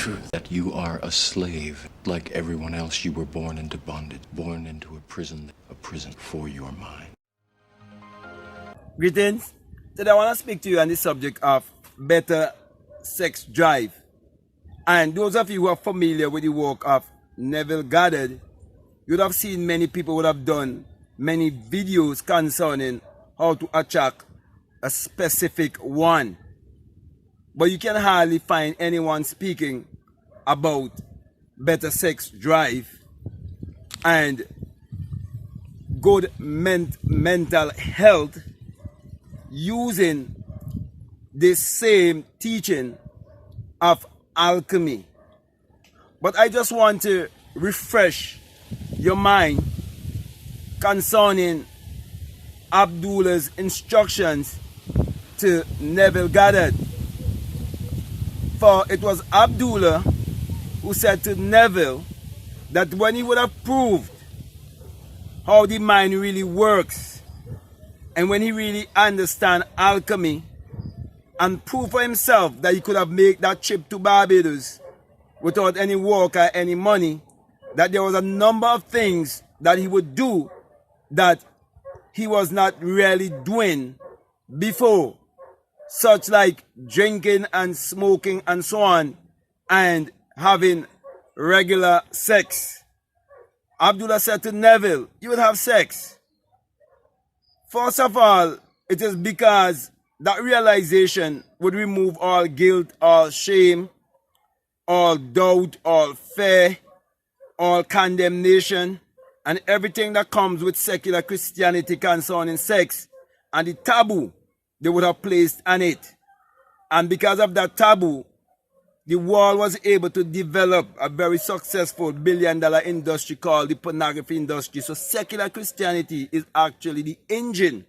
truth that you are a slave. Like everyone else, you were born into bondage, born into a prison for your mind. Greetings. Today I want to speak to you on the subject of better sex drive. And those of you who are familiar with the work of Neville Goddard, you would have seen many people would have done many videos concerning how to attract a specific one. But you can hardly find anyone speaking about better sex drive and good mental health using the same teaching of alchemy. But I just want to refresh your mind concerning Abdullah's instructions to Neville Goddard. For it was Abdullah who said to Neville that when he would have proved how the mind really works, and when he really understand alchemy and prove for himself that he could have made that trip to Barbados without any work or any money, that there was a number of things that he would do that he was not really doing before, such like drinking and smoking and so on, and having regular sex. Abdullah said to Neville, you would have sex. First of all, it is because that realization would remove all guilt, all shame, all doubt, all fear, all condemnation, and everything that comes with secular Christianity concerning sex and the taboo they would have placed on it. And because of that taboo, the world was able to develop a very successful billion-dollar industry called the pornography industry. So secular Christianity is actually the engine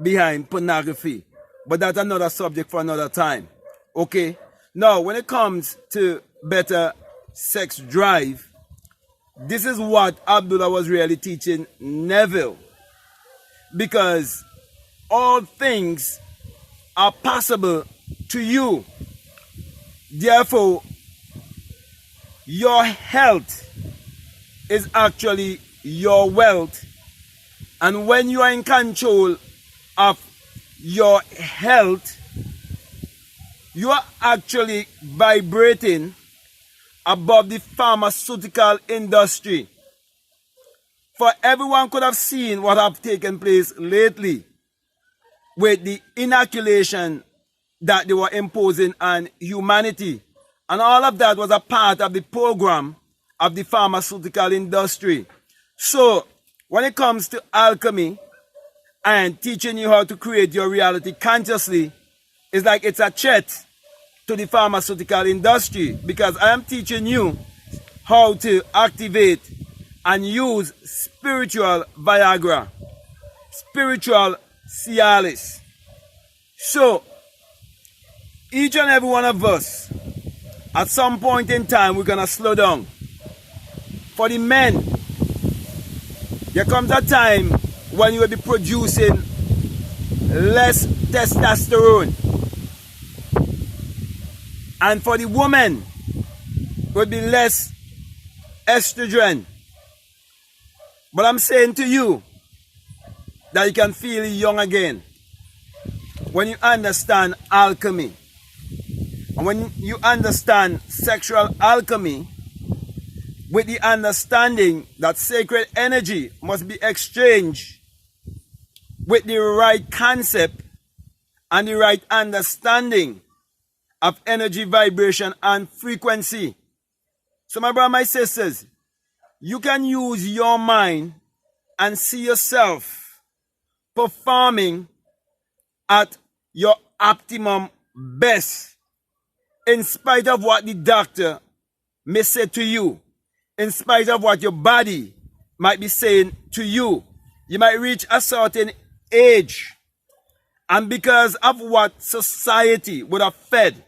behind pornography. But that's another subject for another time. Okay? Now, when it comes to better sex drive, this is what Abdullah was really teaching Neville. Because all things are possible to you. Therefore, your health is actually your wealth. And when you are in control of your health, you are actually vibrating above the pharmaceutical industry. For everyone could have seen what have taken place lately with the inoculation that they were imposing on humanity. And all of that was a part of the program of the pharmaceutical industry. So, when it comes to alchemy and teaching you how to create your reality consciously, it's like it's a threat to the pharmaceutical industry, because I am teaching you how to activate and use spiritual Viagra, spiritual Cialis. So, each and every one of us, at some point in time, we're going to slow down. For the men, there comes a time when you will be producing less testosterone. And for the woman, it will be less estrogen. But I'm saying to you that you can feel young again when you understand alchemy. And when you understand sexual alchemy, with the understanding that sacred energy must be exchanged with the right concept and the right understanding of energy, vibration, and frequency. So my brothers, my sisters, you can use your mind and see yourself performing at your optimum best, in spite of what the doctor may say to you, in spite of what your body might be saying to you. You might reach a certain age, and because of what society would have fed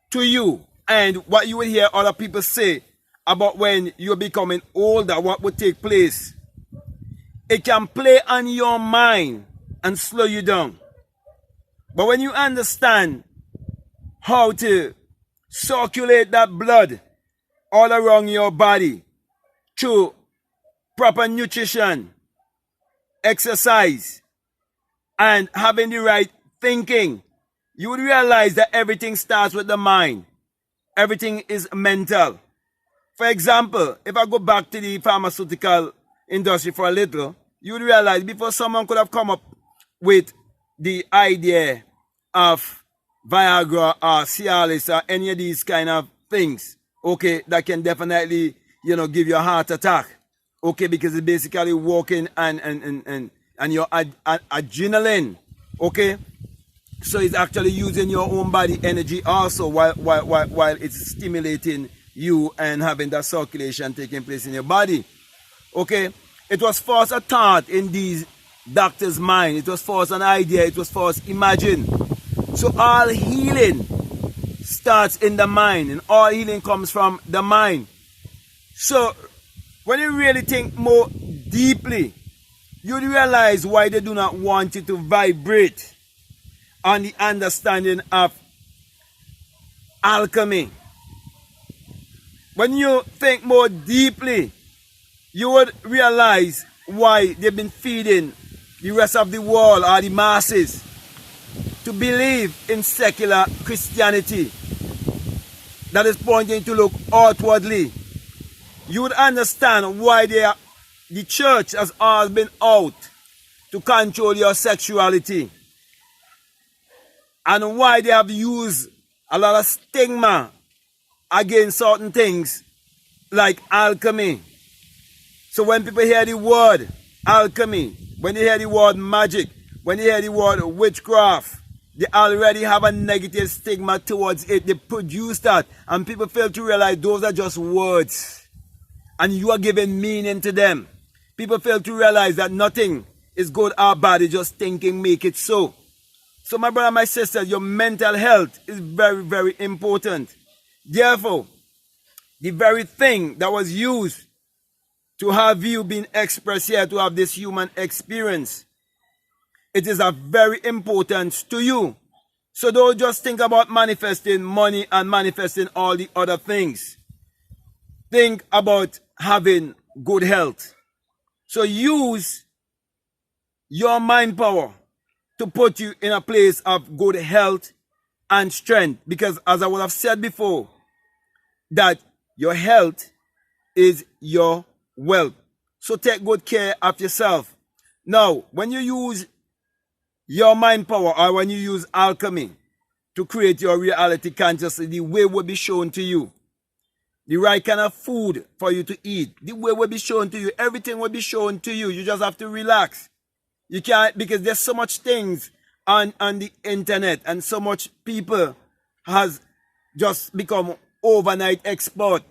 to you and what you will hear other people say about when you're becoming older, what would take place, it can play on your mind and slow you down. But when you understand how to circulate that blood all around your body through proper nutrition, exercise, and having the right thinking, you would realize that everything starts with the mind. Everything is mental. For example, if I go back to the pharmaceutical industry for a little, you would realize before someone could have come up with the idea of Viagra or Cialis or any of these kind of things, okay, that can definitely, give you a heart attack, okay, because it's basically working and your adrenaline, okay, so it's actually using your own body energy also while it's stimulating you and having that circulation taking place in your body, okay. It was first a thought in these doctors' mind. It was first an idea. It was first imagined. So all healing starts in the mind, and all healing comes from the mind. So when you really think more deeply, you realize why they do not want you to vibrate on the understanding of alchemy. When you think more deeply, you would realize why they've been feeding the rest of the world or the masses to believe in secular Christianity that is pointing to look outwardly. You would understand why the church has always been out to control your sexuality, and why they have used a lot of stigma against certain things like alchemy. So when people hear the word alchemy, when they hear the word magic, when they hear the word witchcraft, they already have a negative stigma towards it. They produce that, and people fail to realize those are just words, and you are giving meaning to them. People fail to realize that nothing is good or bad, it's just thinking make it so. So my brother, my sister, your mental health is very, very important. Therefore, the very thing that was used to have you been expressed here, to have this human experience, it is of very importance to you. So don't just think about manifesting money and manifesting all the other things. Think about having good health. So use your mind power to put you in a place of good health and strength. Because as I would have said before, that your health is your wealth. So take good care of yourself. Now, when you use your mind power, or when you use alchemy to create your reality consciously, the way will be shown to you. The right kind of food for you to eat, the way will be shown to you. Everything will be shown to you. You just have to relax. You can't, because there's so much things on the internet, and so much people has just become overnight expert,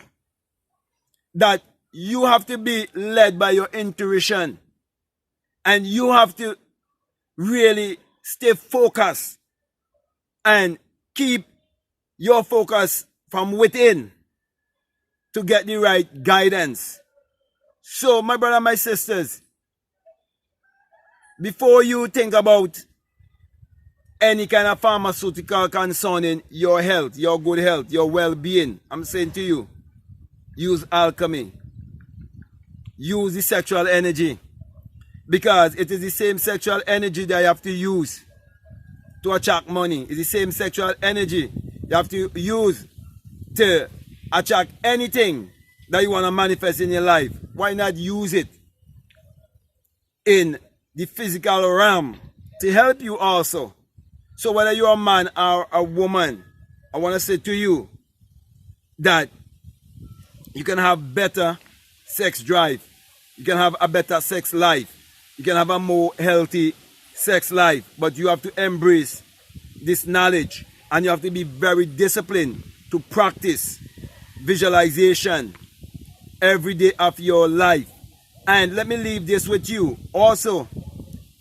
that you have to be led by your intuition, and you have to really stay focused and keep your focus from within to get the right guidance. So my brother, my sisters, before you think about any kind of pharmaceutical concerning your health, your good health, your well-being, I'm saying to you, use alchemy. Use the sexual energy, because it is the same sexual energy that you have to use to attract money. It's the same sexual energy you have to use to attract anything that you want to manifest in your life. Why not use it in the physical realm to help you also? So whether you're a man or a woman, I want to say to you that you can have better sex drive. You can have a better sex life. You can have a more healthy sex life. But you have to embrace this knowledge, and you have to be very disciplined to practice visualization every day of your life. And let me leave this with you. Also,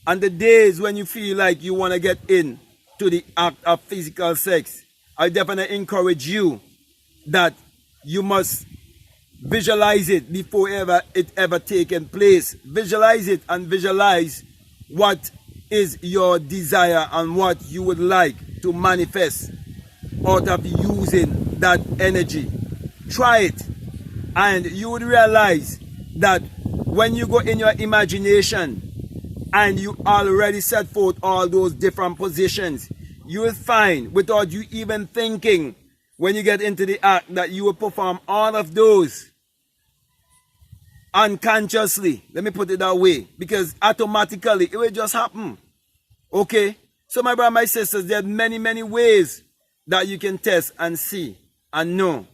on the days when you feel like you want to get in to the act of physical sex, I definitely encourage you that you must visualize it before it ever taken place. Visualize it, and visualize what is your desire and what you would like to manifest out of using that energy. Try it. And you would realize that when you go in your imagination and you already set forth all those different positions, you will find, without you even thinking, when you get into the act, that you will perform all of those unconsciously. Let me put it that way, because automatically it will just happen. Okay? So my brother, my sisters, there are many ways that you can test and see and know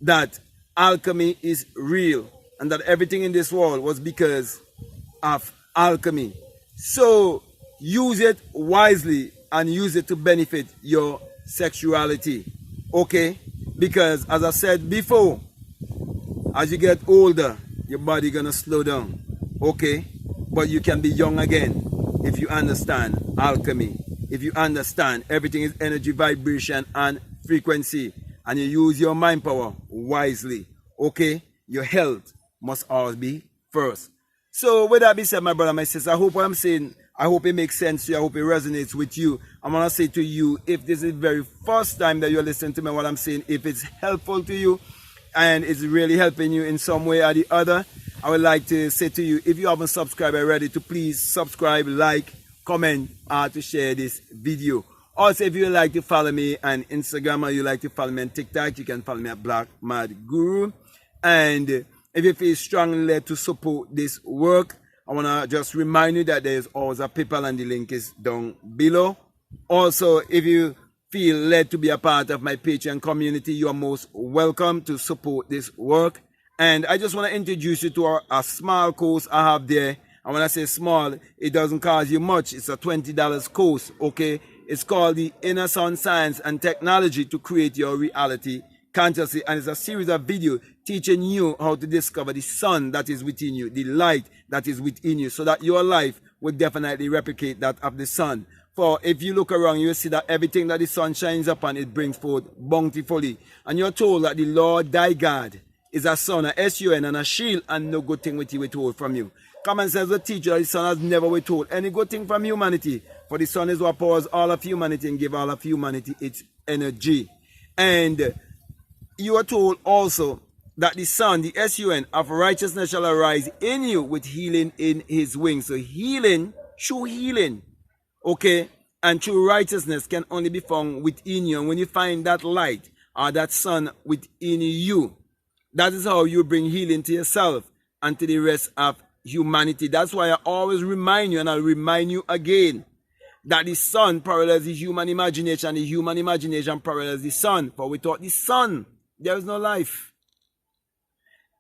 that alchemy is real and that everything in this world was because of alchemy. So use it wisely and use it to benefit your sexuality. Okay? Because as I said before, as you get older, your body gonna slow down. Okay? But you can be young again if you understand alchemy. If you understand everything is energy, vibration, and frequency, and you use your mind power wisely. Okay? Your health must always be first. So with that being said, my brother, my sister, I hope what I'm saying, I hope it makes sense to you. I hope it resonates with you. I'm going to say to you, if this is the very first time that you're listening to me, what I'm saying, if it's helpful to you and it's really helping you in some way or the other, I would like to say to you, if you haven't subscribed already, to please subscribe, like, comment, or to share this video. Also, if you would like to follow me on Instagram or you like to follow me on TikTok, you can follow me at Black Mad Guru. And if you feel strongly led to support this work, I want to just remind you that there is always a PayPal and the link is down below. Also, if you feel led to be a part of my Patreon community, you are most welcome to support this work. And I just want to introduce you to a small course I have there. And when I say small, it doesn't cost you much. It's a $20 course, okay? It's called the Inner Sound Science and Technology to Create Your Reality Consciously. And it's a series of videos teaching you how to discover the sun that is within you, the light that is within you, so that your life will definitely replicate that of the sun. For if you look around, you'll see that everything that the sun shines upon, it brings forth bountifully. And you're told that the Lord thy God is a sun, a S-U-N, and a shield, and no good thing will he withhold from you. Common sense will teach you that the sun has never withhold any good thing from humanity. For the sun is what powers all of humanity and give all of humanity its energy. And you are told also that the sun, the S-U-N, of righteousness shall arise in you with healing in his wings. So healing, true healing, okay, and true righteousness can only be found within you. And when you find that light or that sun within you, that is how you bring healing to yourself and to the rest of humanity. That's why I always remind you, and I'll remind you again, that the sun parallels the human imagination, the human imagination parallels the sun. For without the sun, there is no life.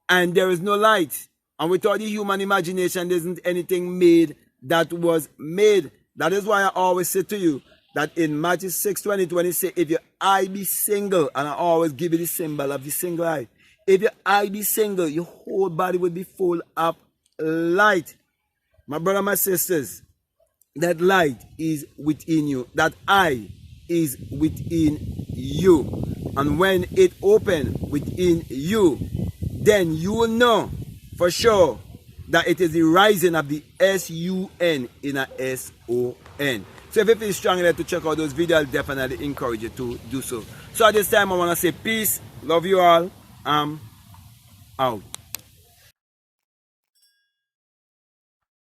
And there is no light. And without the human imagination, there isn't anything made that was made. That is why I always say to you that in Matthew 6:20, it says, if your eye be single, and I always give you the symbol of the single eye. If your eye be single, your whole body will be full of light. My brother, my sisters, that light is within you. That eye is within you. And when it opens within you, then you will know for sure that it is the rising of the S-U-N in a S-O-N. So if you feel strong enough to check out those videos, I'll definitely encourage you to do so. So at this time, I want to say peace, love you all, out.